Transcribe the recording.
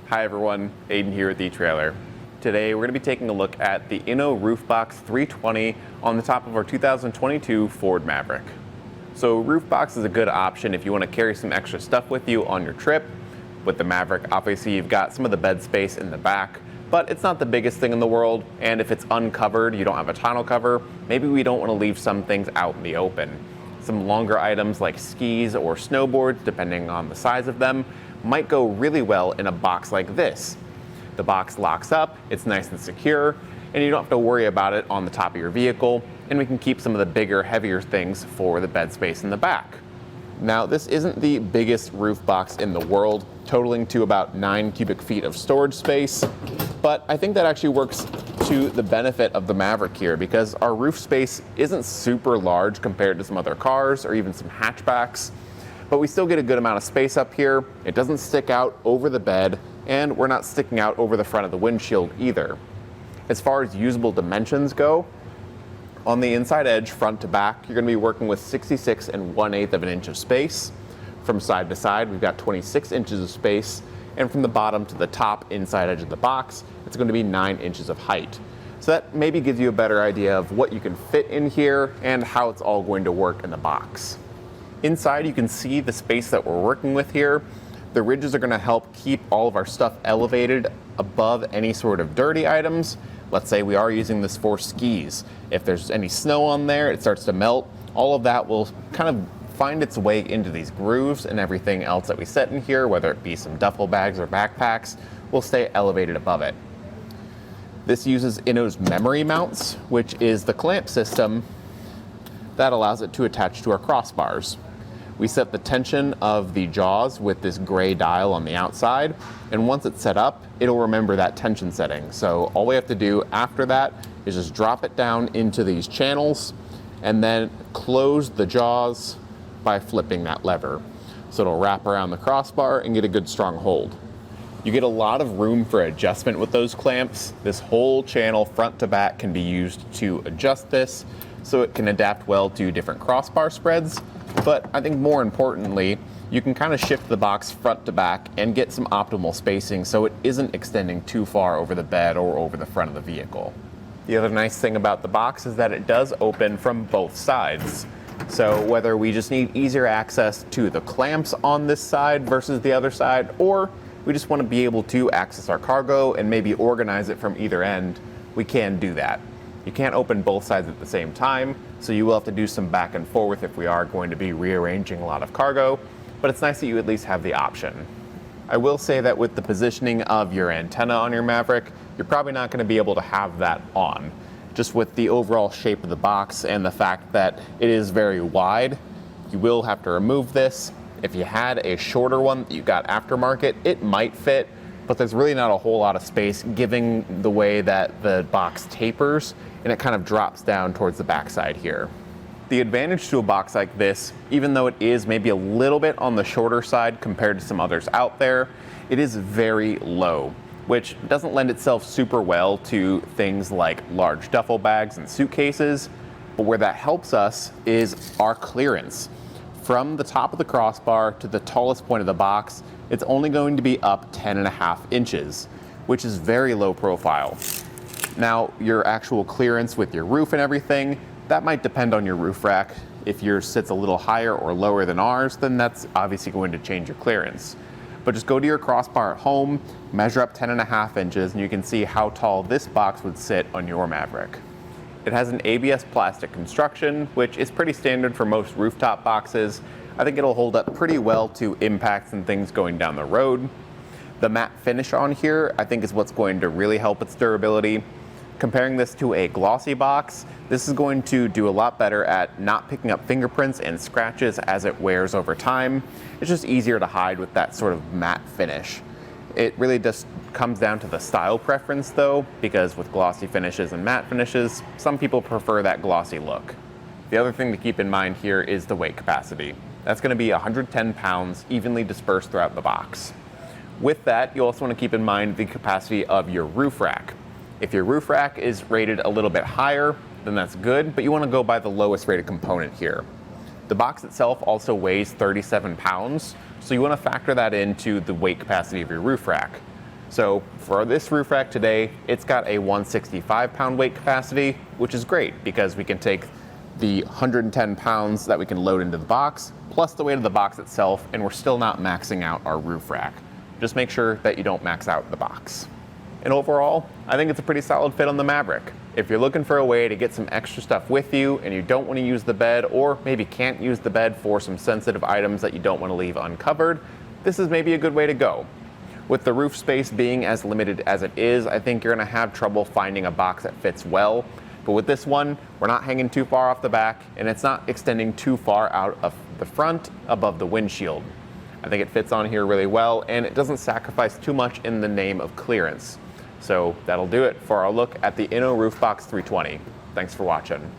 Hi everyone, Aiden here with etrailer. Today we're going to be taking a look at the Inno Roof Box 320 on the top of our 2022 Ford Maverick. So Roof Box is a good option if you want to carry some extra stuff with you on your trip. With the Maverick, obviously you've got some of the bed space in the back, but it's not the biggest thing in the world, and if it's uncovered, you don't have a tonneau cover, maybe we don't want to leave some things out in the open. Some longer items like skis or snowboards, depending on the size of them, might go really well in a box like this. The box locks up, it's nice and secure, and you don't have to worry about it on the top of your vehicle, and we can keep some of the bigger, heavier things for the bed space in the back. Now, this isn't the biggest roof box in the world, totaling to about 9 cubic feet of storage space, but I think that actually works to the benefit of the Maverick here because our roof space isn't super large compared to some other cars or even some hatchbacks. But we still get a good amount of space up here. It doesn't stick out over the bed, and we're not sticking out over the front of the windshield either. As far as usable dimensions go, on the inside edge, front to back, you're gonna be working with 66 1/8 of an inch of space. From side to side, we've got 26 inches of space, and from the bottom to the top inside edge of the box, it's gonna be 9 inches of height. So that maybe gives you a better idea of what you can fit in here and how it's all going to work in the box. Inside, you can see the space that we're working with here. The ridges are going to help keep all of our stuff elevated above any sort of dirty items. Let's say we are using this for skis. If there's any snow on there, it starts to melt. All of that will kind of find its way into these grooves, and everything else that we set in here, whether it be some duffel bags or backpacks, will stay elevated above it. This uses Inno's memory mounts, which is the clamp system that allows it to attach to our crossbars. We set the tension of the jaws with this gray dial on the outside, and once it's set up, it'll remember that tension setting. So all we have to do after that is just drop it down into these channels and then close the jaws by flipping that lever. So it'll wrap around the crossbar and get a good strong hold. You get a lot of room for adjustment with those clamps. This whole channel front to back can be used to adjust this, so it can adapt well to different crossbar spreads. But I think more importantly, you can kind of shift the box front to back and get some optimal spacing so it isn't extending too far over the bed or over the front of the vehicle. The other nice thing about the box is that it does open from both sides. So whether we just need easier access to the clamps on this side versus the other side, or we just want to be able to access our cargo and maybe organize it from either end, we can do that. You can't open both sides at the same time, so you will have to do some back and forth if we are going to be rearranging a lot of cargo, but it's nice that you at least have the option. I will say that with the positioning of your antenna on your Maverick, you're probably not going to be able to have that on. Just with the overall shape of the box and the fact that it is very wide, you will have to remove this. If you had a shorter one that you got aftermarket, it might fit, but there's really not a whole lot of space given the way that the box tapers and it kind of drops down towards the backside here. The advantage to a box like this, even though it is maybe a little bit on the shorter side compared to some others out there, it is very low, which doesn't lend itself super well to things like large duffel bags and suitcases, but where that helps us is our clearance. From the top of the crossbar to the tallest point of the box, it's only going to be up 10.5 inches, which is very low profile. Now, your actual clearance with your roof and everything, that might depend on your roof rack. If yours sits a little higher or lower than ours, then that's obviously going to change your clearance. But just go to your crossbar at home, measure up 10.5 inches, and you can see how tall this box would sit on your Maverick. It has an ABS plastic construction, which is pretty standard for most rooftop boxes. I think it'll hold up pretty well to impacts and things going down the road. The matte finish on here, I think, is what's going to really help its durability. Comparing this to a glossy box, this is going to do a lot better at not picking up fingerprints and scratches as it wears over time. It's just easier to hide with that sort of matte finish. It really just comes down to the style preference though, because with glossy finishes and matte finishes, some people prefer that glossy look. The other thing to keep in mind here is the weight capacity. That's going to be 110 pounds evenly dispersed throughout the box. With that, you also want to keep in mind the capacity of your roof rack. If your roof rack is rated a little bit higher, then that's good, but you want to go by the lowest rated component here. The box itself also weighs 37 pounds, so you want to factor that into the weight capacity of your roof rack. So for this roof rack today, it's got a 165 pound weight capacity, which is great because we can take the 110 pounds that we can load into the box, plus the weight of the box itself, and we're still not maxing out our roof rack. Just make sure that you don't max out the box. And overall, I think it's a pretty solid fit on the Maverick. If you're looking for a way to get some extra stuff with you and you don't want to use the bed, or maybe can't use the bed for some sensitive items that you don't want to leave uncovered, this is maybe a good way to go. With the roof space being as limited as it is, I think you're going to have trouble finding a box that fits well. But with this one, we're not hanging too far off the back, and it's not extending too far out of the front above the windshield. I think it fits on here really well, and it doesn't sacrifice too much in the name of clearance. So that'll do it for our look at the Inno Roof Box 320. Thanks for watching.